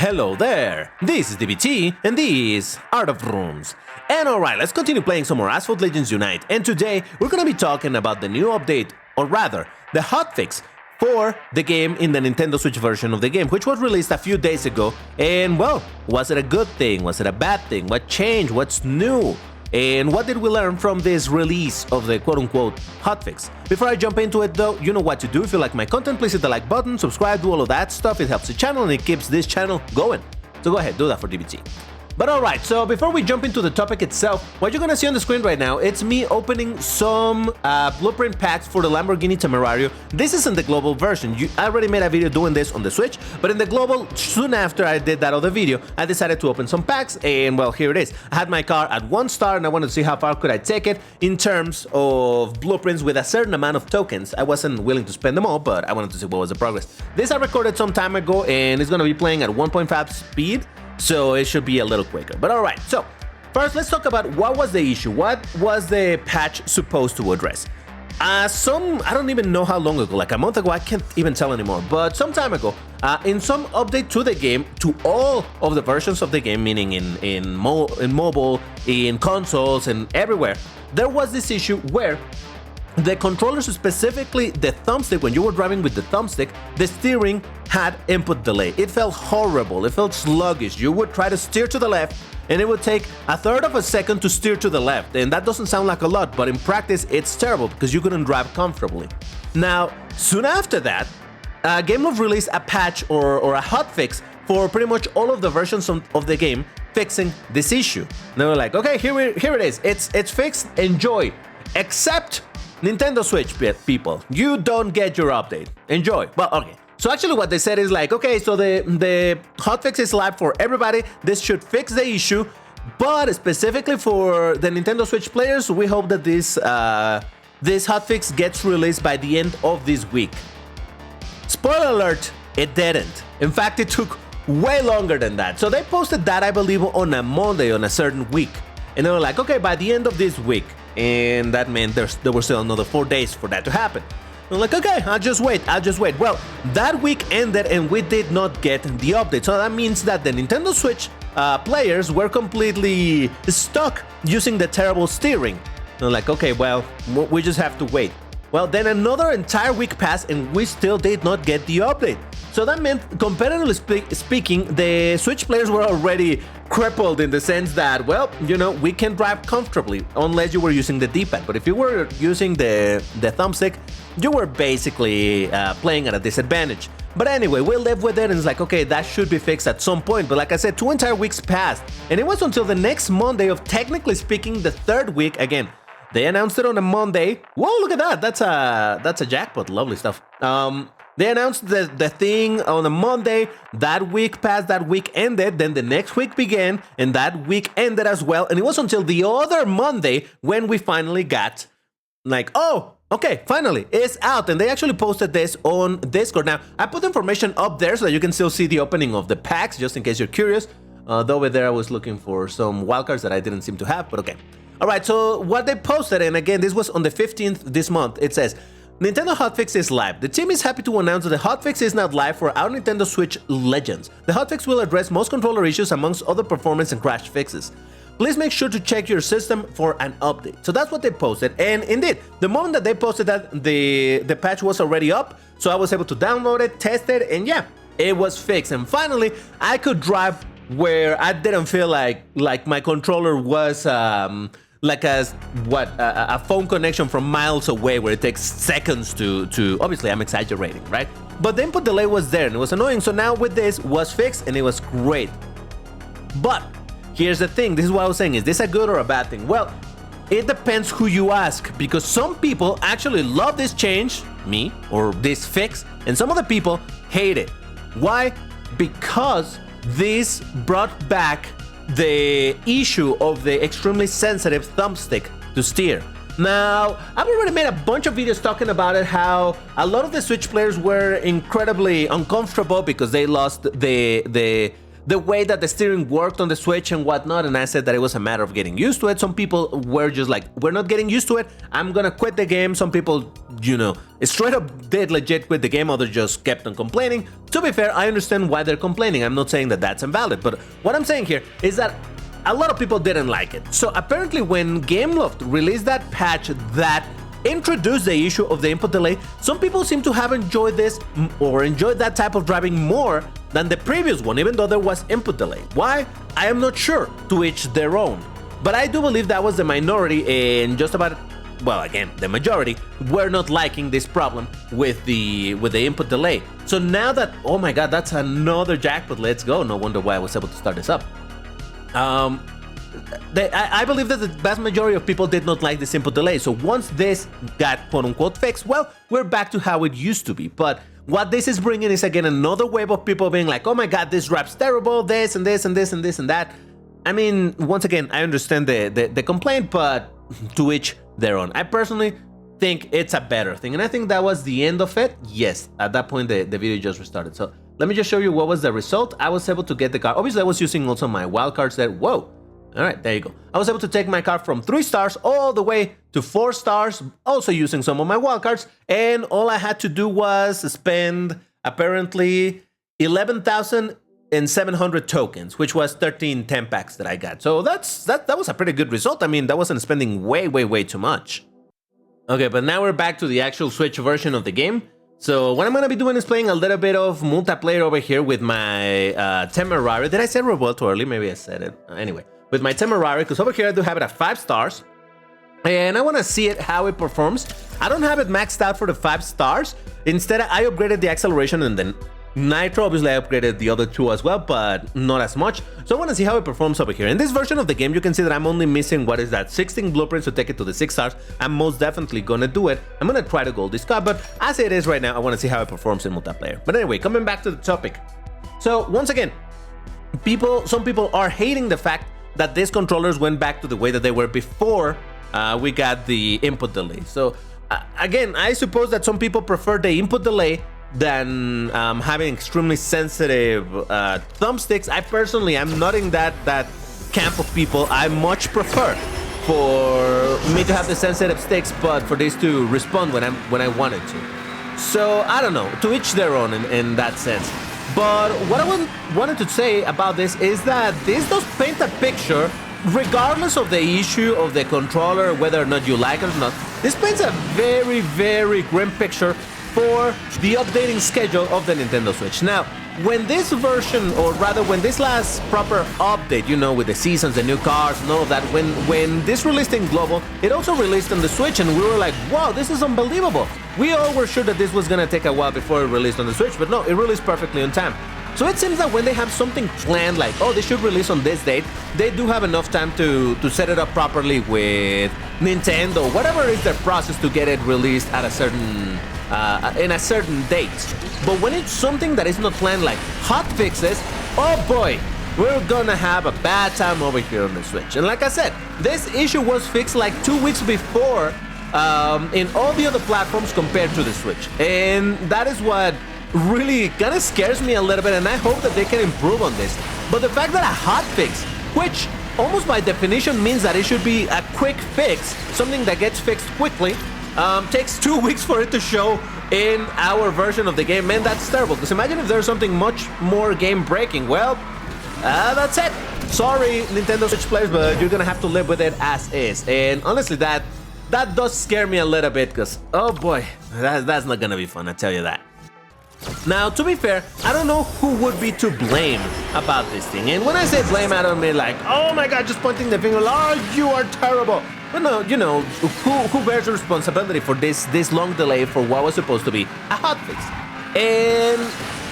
Hello there, this is DBT and this is Art of Rooms. And alright, let's continue playing some more Asphalt Legends Unite, and today we're gonna be talking about the new update, or rather, the hotfix for the game in the Nintendo Switch version of the game, which was released a few days ago. And well, was it a good thing? Was it a bad thing? What changed? What's new? And what did we learn from this release of the quote-unquote hotfix? Before I jump into it though, you know what to do. If you like my content, please hit the like button, subscribe, do all of that stuff. It helps the channel and it keeps this channel going. So go ahead, do that for DBT. But alright, so before we jump into the topic itself, what you're gonna see on the screen right now, it's me opening some blueprint packs for the Lamborghini Temerario. This isn't the global version. I already made a video doing this on the Switch, but in the global, soon after I did that other video, I decided to open some packs, and well, here it is. I had my car at 1 star, and I wanted to see how far could I take it in terms of blueprints with a certain amount of tokens. I wasn't willing to spend them all, but I wanted to see what was the progress. This I recorded some time ago, and it's gonna be playing at 1.5 speed, so it should be a little quicker. But alright, so first let's talk about what was the issue. What was the patch supposed to address? I don't even know how long ago, like a month ago, I can't even tell anymore, but some time ago, in some update to the game, to all of the versions of the game, meaning in mobile, in consoles, and everywhere, there was this issue where the controllers, specifically the thumbstick, when you were driving with the thumbstick, the steering had input delay. It felt horrible, it felt sluggish. You would try to steer to the left, and it would take a third of a second to steer to the left. And that doesn't sound like a lot, but in practice, it's terrible because you couldn't drive comfortably. Now, soon after that, GameLofts released a patch or a hotfix for pretty much all of the versions of the game, fixing this issue. And they were like, okay, here it is. It's fixed, enjoy. Except Nintendo Switch people, you don't get your update. Enjoy. Well, okay. So actually what they said is like, okay, so the hotfix is live for everybody. This should fix the issue, but specifically for the Nintendo Switch players, we hope that this hotfix gets released by the end of this week. Spoiler alert, it didn't. In fact, it took way longer than that. So they posted that, I believe, on a Monday on a certain week. And they were like, okay, by the end of this week. And that meant there were still another 4 days for that to happen. I'm like, okay, I'll just wait. Well, that week ended and we did not get the update. So that means that the Nintendo Switch players were completely stuck using the terrible steering. I'm like, okay, well, we just have to wait. Well, then another entire week passed and we still did not get the update. So that meant, competitively speaking, the Switch players were already crippled in the sense that, well, you know, we can drive comfortably unless you were using the D-pad. But if you were using the thumbstick, you were basically playing at a disadvantage. But anyway, we live with it and it's like, okay, that should be fixed at some point. But like I said, 2 entire weeks passed. And it was until the next Monday of, technically speaking, the 3rd week. Again, they announced it on a Monday. Whoa, look at that. That's a jackpot. Lovely stuff. They announced the thing on a Monday. That week passed, that week ended, then the next week began, and that week ended as well. And it was until the other Monday when we finally got, like, oh, okay, finally, it's out. And they actually posted this on Discord. Now, I put information up there so that you can still see the opening of the packs, just in case you're curious. Though over there I was looking for some wildcards that I didn't seem to have, but okay. All right, so what they posted, and again, this was on the 15th this month, it says, Nintendo hotfix is live. The team is happy to announce that the hotfix is now live for our Nintendo Switch Legends. The hotfix will address most controller issues amongst other performance and crash fixes. Please make sure to check your system for an update. So that's what they posted, and indeed, the moment that they posted that, the patch was already up, so I was able to download it, test it, and yeah, it was fixed. And finally, I could drive where I didn't feel like my controller was like a phone connection from miles away where it takes seconds to obviously I'm exaggerating, right? But the input delay was there and it was annoying. So now with this was fixed and it was great. But here's the thing, this is what I was saying, is this a good or a bad thing? Well, it depends who you ask, because some people actually love this change, me, or this fix, and some other people hate it. Why? Because this brought back the issue of the extremely sensitive thumbstick to steer. Now, I've already made a bunch of videos talking about it, how a lot of the Switch players were incredibly uncomfortable because they lost the the way that the steering worked on the Switch and whatnot, and I said that it was a matter of getting used to it. Some people were just like, we're not getting used to it, I'm gonna quit the game. Some people, straight up did legit quit the game, others just kept on complaining. To be fair, I understand why they're complaining. I'm not saying that that's invalid, but what I'm saying here is that a lot of people didn't like it. So apparently when GameLoft released that patch that introduced the issue of the input delay, some people seem to have enjoyed this or enjoyed that type of driving more than the previous one, even though there was input delay. Why? I am not sure, to each their own. But I do believe that was the minority, and just about, well, again, the majority were not liking this problem with the input delay. So now that, oh my god, that's another jackpot, let's go. No wonder why I was able to start this up. I believe that the vast majority of people did not like this input delay. So once this got quote-unquote fixed, well, we're back to how it used to be. But what this is bringing is, again, another wave of people being like, oh my god, this rap's terrible, this and this and this and this and that. I mean, once again, I understand the complaint, but to each their own. I personally think it's a better thing, and I think that was the end of it. Yes, at that point, the video just restarted. So let me just show you what was the result. I was able to get the car. Obviously, I was using also my wildcards there. Whoa. All right, there you go. I was able to take my car from 3 stars all the way to 4 stars, also using some of my wildcards, and all I had to do was spend, apparently, 11,700 tokens, which was 13 10 packs that I got. So that was a pretty good result. I mean, that wasn't spending way too much. Okay, but now we're back to the actual Switch version of the game. So what I'm going to be doing is playing a little bit of multiplayer over here with my Temerari. Did I say Revolt too early? Maybe I said it. Anyway, with my Temerari, because over here I do have it at 5 stars. And I want to see it, how it performs. I don't have it maxed out for the 5 stars. Instead, I upgraded the acceleration and then Nitro. Obviously, I upgraded the other 2 as well, but not as much. So I want to see how it performs over here. In this version of the game, you can see that I'm only missing, what is that, 16 blueprints to take it to the 6 stars. I'm most definitely going to do it. I'm going to try to gold this car, but as it is right now, I want to see how it performs in multiplayer. But anyway, coming back to the topic. So once again, some people are hating the fact that these controllers went back to the way that they were before we got the input delay. So again, I suppose that some people prefer the input delay than having extremely sensitive thumbsticks. I personally am not in that camp of people. I much prefer for me to have the sensitive sticks, but for this to respond when I wanted to. So I don't know, to each their own in that sense. But what I wanted to say about this is that this does paint a picture, regardless of the issue of the controller, whether or not you like it or not. This paints a very grim picture for the updating schedule of the Nintendo Switch. Now, when this version, or rather when this last proper update, with the seasons, the new cars and all of that, when this released in global, it also released on the Switch, and we were like, wow, this is unbelievable. We all were sure that this was gonna take a while before it released on the Switch, but no, it released perfectly on time. So it seems that when they have something planned, like, oh, they should release on this date, they do have enough time to set it up properly with Nintendo, whatever is their process to get it released at a certain in a certain date. But when it's something that is not planned, like hotfixes, oh boy, we're gonna have a bad time over here on the Switch. And like I said, this issue was fixed like 2 weeks before in all the other platforms compared to the Switch. And that is what really kind of scares me a little bit, and I hope that they can improve on this. But the fact that a hotfix, which almost by definition means that it should be a quick fix, something that gets fixed quickly, takes 2 weeks for it to show in our version of the game. Man, that's terrible, because imagine if there's something much more game-breaking. Well, that's it. Sorry, Nintendo Switch players, but you're gonna have to live with it as is. And honestly, that does scare me a little bit, because, oh boy, that's not gonna be fun, I tell you that. Now, to be fair, I don't know who would be to blame about this thing. And when I say blame, I don't mean like, oh my god, just pointing the finger, oh, you are terrible. But no, who bears the responsibility for this long delay for what was supposed to be a hotfix? And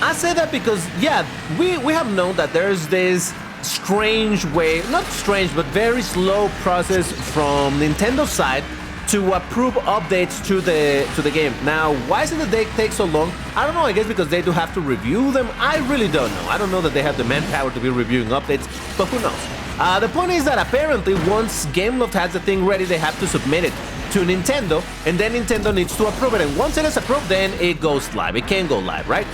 I say that because, yeah, we have known that there's this strange way, not strange, but very slow process from Nintendo's side to approve updates to the game. Now, why is it that they take so long? I don't know, I guess because they do have to review them. I really don't know. I don't know that they have the manpower to be reviewing updates, but who knows? The point is that apparently once GameLoft has the thing ready, they have to submit it to Nintendo, and then Nintendo needs to approve it. And once it is approved, then it goes live. It can go live, right?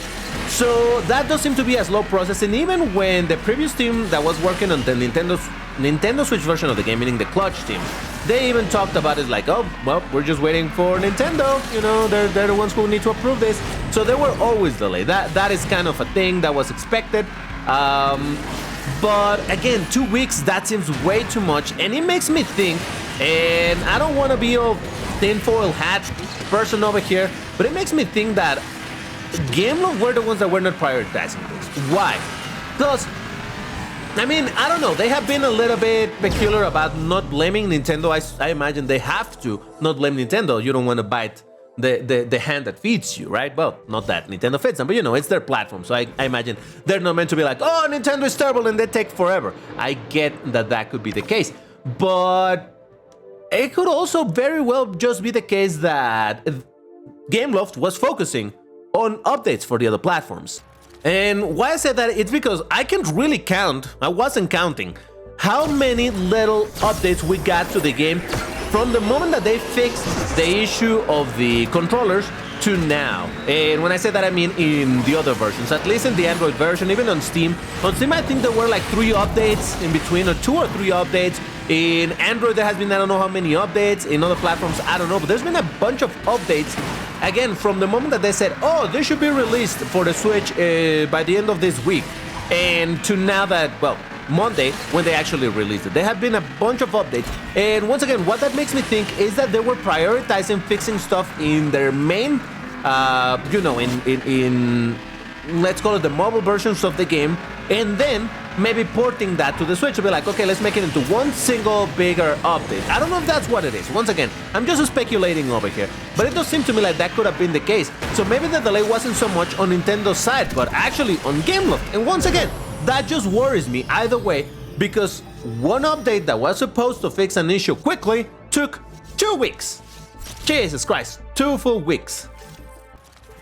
So that does seem to be a slow process, and even when the previous team that was working on the Nintendo Switch version of the game, meaning the Clutch team, they even talked about it like, oh, well, we're just waiting for Nintendo, you know, they're the ones who need to approve this. So they were always delayed. That is kind of a thing that was expected. But again, 2 weeks, that seems way too much, and it makes me think, and I don't want to be a tinfoil hat person over here, but it makes me think that GameLofts were the ones that were not prioritizing this. Why? Because, I mean, I don't know, they have been a little bit peculiar about not blaming Nintendo. I imagine they have to not blame Nintendo. You don't want to bite the hand that feeds you, right? Well, not that Nintendo feeds them, but you know, it's their platform. So I imagine they're not meant to be like, oh, Nintendo is terrible and they take forever. I get that could be the case. But it could also very well just be the case that GameLofts was focusing on updates for the other platforms. And why I said that, it's because I can't really count, I wasn't counting, how many little updates we got to the game from the moment that they fixed the issue of the controllers to now. And when I say that, I mean in the other versions, at least in the Android version, even on Steam. On Steam, I think there were like 3 updates in between, or 2 or 3 updates. In Android, there has been I don't know how many updates. In other platforms, I don't know, but there's been a bunch of updates. Again, from the moment that they said, oh, this should be released for the Switch by the end of this week, and to now that, well, Monday, when they actually released it. There have been a bunch of updates, and once again, what that makes me think is that they were prioritizing fixing stuff in their main, you know, in let's call it the mobile versions of the game, and then maybe porting that to the Switch to be like, okay, let's make it into one single bigger update. I don't know if that's what it is. Once again, I'm just speculating over here, but it does seem to me like that could have been the case. So maybe the delay wasn't so much on Nintendo's side, but actually on GameLofts. And once again, that just worries me either way, because one update that was supposed to fix an issue quickly took 2 weeks. Jesus Christ, 2 full weeks.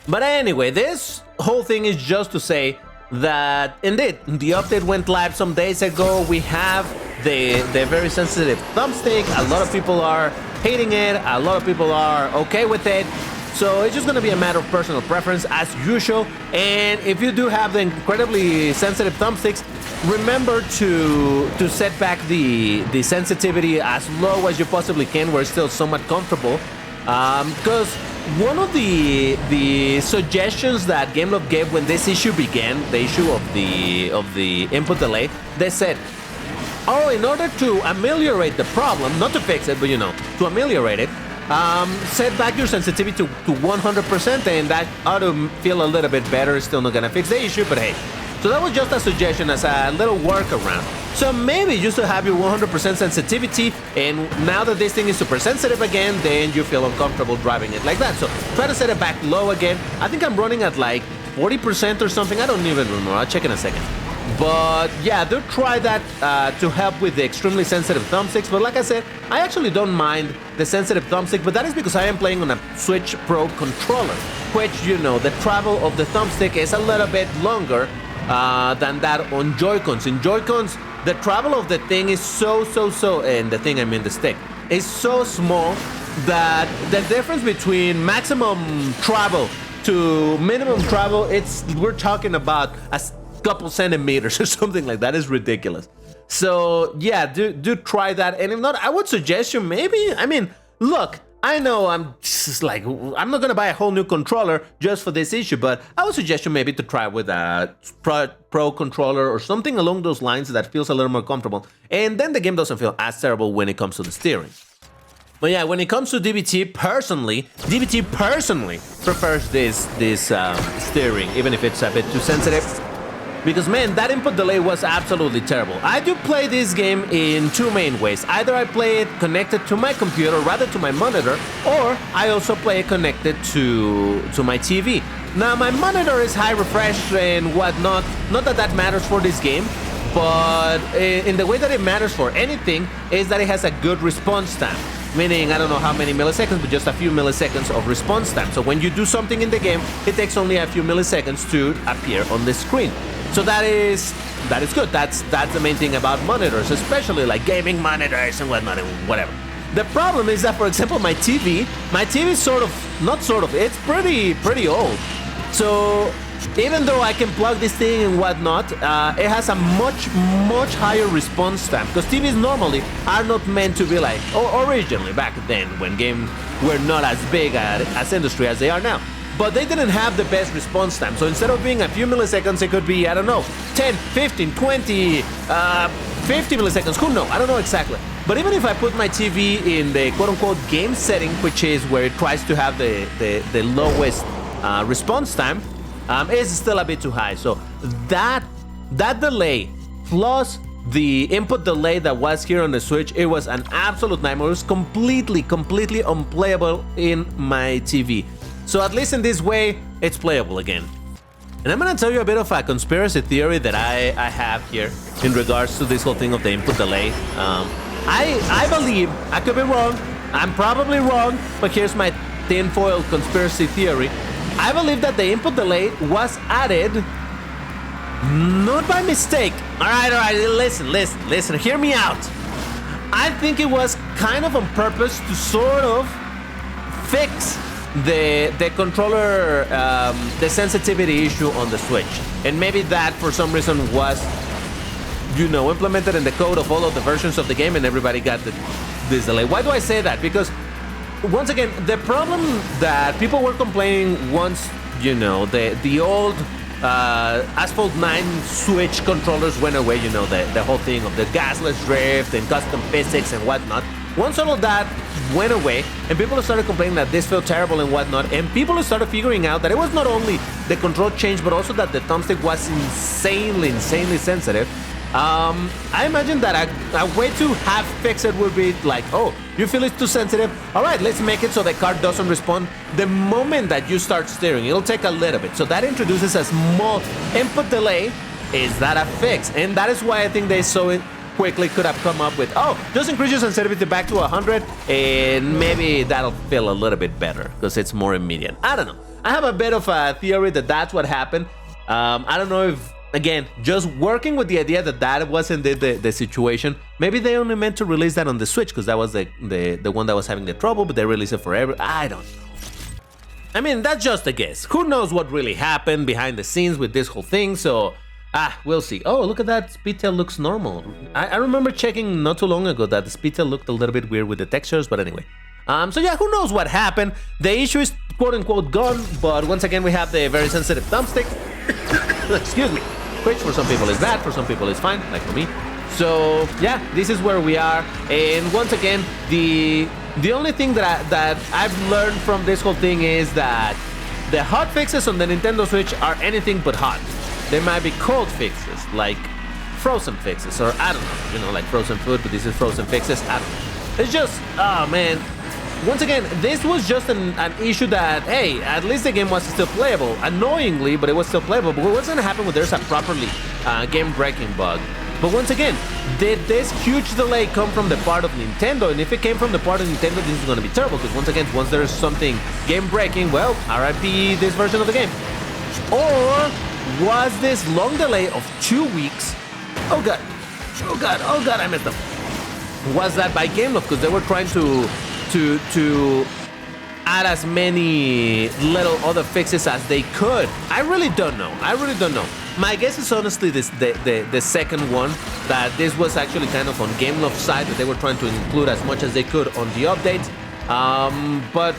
But anyway, this whole thing is just to say that indeed the update went live some days ago. We have the very sensitive thumbstick. A lot of people are hating it, a lot of people are okay with it. So it's just going to be a matter of personal preference as usual. And if you do have the incredibly sensitive thumbsticks, remember to set back the sensitivity as low as you possibly can, where it's still somewhat comfortable. Because one of the suggestions that GameLofts gave when this issue began, the issue of the input delay, they said, oh, in order to ameliorate the problem, not to fix it, but you know, to ameliorate it, set back your sensitivity to 100%, and that ought to feel a little bit better. It's still not gonna fix the issue, but hey. So that was just a suggestion as a little workaround. So maybe just to have your 100% sensitivity, and now that this thing is super sensitive again, then you feel uncomfortable driving it like that. So try to set it back low again. I think I'm running at like 40% or something. I don't even remember. I'll check in a second. But yeah, do try that to help with the extremely sensitive thumbsticks. But like I said, I actually don't mind the sensitive thumbstick, but that is because I am playing on a Switch Pro controller, which, you know, the travel of the thumbstick is a little bit longer than that on Joy-Cons. In Joy-Cons, the travel of the thing is so, and the thing, I mean the stick, is so small that the difference between maximum travel to minimum travel, we're talking about a couple centimeters or something like that. Is ridiculous. So yeah, do try that, and if not, I would suggest you maybe, I mean, look, I know I'm not gonna buy a whole new controller just for this issue, but I would suggest you maybe to try with a Pro controller or something along those lines that feels a little more comfortable, and then the game doesn't feel as terrible when it comes to the steering. But yeah, when it comes to DBT personally prefers this steering, even if it's a bit too sensitive. Because man, that input delay was absolutely terrible. I do play this game in 2 main ways. Either I play it connected to my computer, rather to my monitor, or I also play it connected to my TV. Now my monitor is high refresh and whatnot, not that that matters for this game, but in the way that it matters for anything is that it has a good response time. Meaning, I don't know how many milliseconds, but just a few milliseconds of response time. So when you do something in the game, it takes only a few milliseconds to appear on the screen. So that is good. That's the main thing about monitors, especially like gaming monitors and whatnot, whatever. The problem is that, for example, my TV is it's pretty old. So even though I can plug this thing and whatnot, it has a much higher response time, because TVs normally are not meant to be like, or originally back then when games were not as big as industry as they are now. But they didn't have the best response time, so instead of being a few milliseconds, it could be, I don't know, 10, 15, 20, 50 milliseconds, who knows, I don't know exactly. But even if I put my TV in the quote-unquote game setting, which is where it tries to have the lowest response time, it's still a bit too high. So that delay plus the input delay that was here on the Switch, it was an absolute nightmare. It was completely unplayable in my TV. So at least in this way, it's playable again. And I'm gonna tell you a bit of a conspiracy theory that I have here in regards to this whole thing of the input delay. I believe, I could be wrong, I'm probably wrong, but here's my tinfoil conspiracy theory. I believe that the input delay was added not by mistake. Alright, listen, hear me out. I think it was kind of on purpose to sort of fix the controller, the sensitivity issue on the Switch. And maybe that for some reason was, you know, implemented in the code of all of the versions of the game, and everybody got this delay. Why do I say that? Because once again, the problem that people were complaining once, you know, the old Asphalt 9 Switch controllers went away, you know, the whole thing of the gasless drift and custom physics and whatnot. Once all of that went away and people started complaining that this felt terrible and whatnot, and people started figuring out that it was not only the control change, but also that the thumbstick was insanely sensitive. I imagine that a way to have fix it would be like, oh, you feel it's too sensitive? All right, let's make it so the card doesn't respond the moment that you start steering. It'll take a little bit. So that introduces a small input delay. Is that a fix? And that is why I think they so quickly could have come up with, oh, just increase your sensitivity back to 100 and maybe that'll feel a little bit better because it's more immediate. I don't know. I have a bit of a theory that that's what happened. I don't know if, again, just working with the idea that that wasn't the situation. Maybe they only meant to release that on the Switch because that was the one that was having the trouble, but they released it for I don't know. I mean, that's just a guess. Who knows what really happened behind the scenes with this whole thing, so we'll see. Oh, look at that, Speedtail looks normal. I remember checking not too long ago that the Speedtail looked a little bit weird with the textures, but anyway. So yeah, who knows what happened. The issue is quote-unquote gone, but once again we have the very sensitive thumbstick. Excuse me. Which for some people is bad, for some people is fine, like for me. So yeah, this is where we are. And once again, the only thing that I've learned from this whole thing is that the hot fixes on the Nintendo Switch are anything but hot. They might be cold fixes, like frozen fixes, or I don't know, you know, like frozen food, but this is frozen fixes, I don't know. It's just, oh man. Once again, this was just an issue that, hey, at least the game was still playable. Annoyingly, but it was still playable. But what's gonna happen when there's a properly game-breaking bug? But once again, did this huge delay come from the part of Nintendo? And if it came from the part of Nintendo, this is gonna be terrible, because once again, once there's something game-breaking, well, RIP this version of the game. Or was this long delay of 2 weeks? Oh god, I messed up. Was that by GameLofts? Because they were trying to add as many little other fixes as they could. I really don't know. My guess is honestly the second one, that this was actually kind of on GameLofts' side, that they were trying to include as much as they could on the updates. But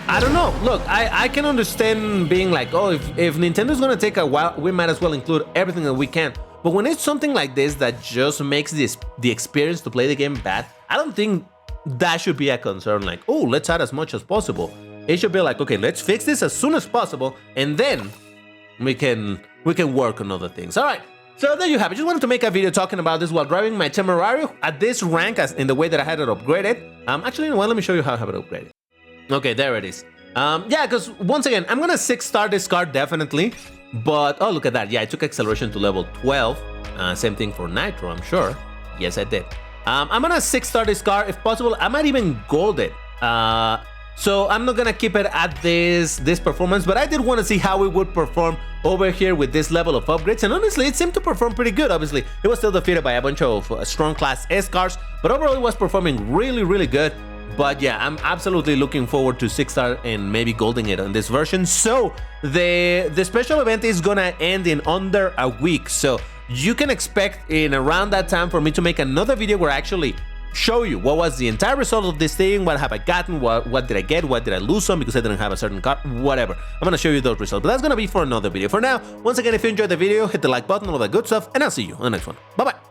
I don't know. Look, I can understand being like, oh, if Nintendo's gonna take a while, we might as well include everything that we can. But when it's something like this that just makes the experience to play the game bad, I don't think that should be a concern. Like, oh, let's add as much as possible. It should be like, okay, let's fix this as soon as possible, and then we can work on other things. All right. So there you have it. Just wanted to make a video talking about this while driving my Temerario at this rank, as in the way that I had it upgraded. Actually, well, let me show you how I have it upgraded. Okay, there it is. Yeah, because once again, I'm gonna 6-star this card definitely. But, oh, look at that. Yeah, I took acceleration to level 12. Same thing for Nitro, I'm sure. Yes, I did. I'm gonna 6-star this car. If possible, I might even gold it. So I'm not gonna keep it at this performance, but I did want to see how it would perform over here with this level of upgrades. And honestly, it seemed to perform pretty good. Obviously, it was still defeated by a bunch of strong class S cars, but overall it was performing really, really good. But yeah, I'm absolutely looking forward to 6-star and maybe golding it on this version. So the special event is gonna end in under a week. So you can expect in around that time for me to make another video where I actually show you what was the entire result of this thing, what have I gotten, what did I get, what did I lose on because I didn't have a certain card, whatever. I'm gonna show you those results, but that's gonna be for another video. For now, once again, if you enjoyed the video, hit the like button, all that good stuff, and I'll see you on the next one. Bye-bye.